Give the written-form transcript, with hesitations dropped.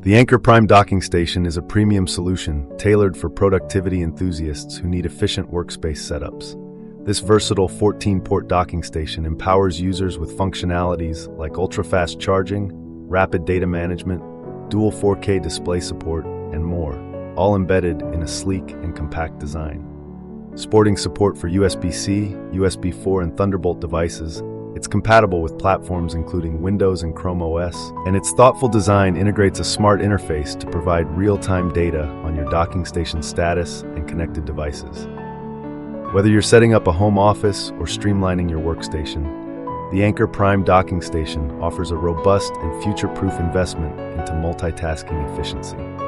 The Anker Prime Docking Station is a premium solution tailored for productivity enthusiasts who need efficient workspace setups. This versatile 14-port docking station empowers users with functionalities like ultra-fast charging, rapid data management, dual 4K display support, and more, all embedded in a sleek and compact design. Sporting support for USB-C, USB 4, and Thunderbolt devices, it's compatible with platforms including Windows and Chrome OS, and its thoughtful design integrates a smart interface to provide real-time data on your docking station status and connected devices. Whether you're setting up a home office or streamlining your workstation, the Anker Prime Docking Station offers a robust and future-proof investment into multitasking efficiency.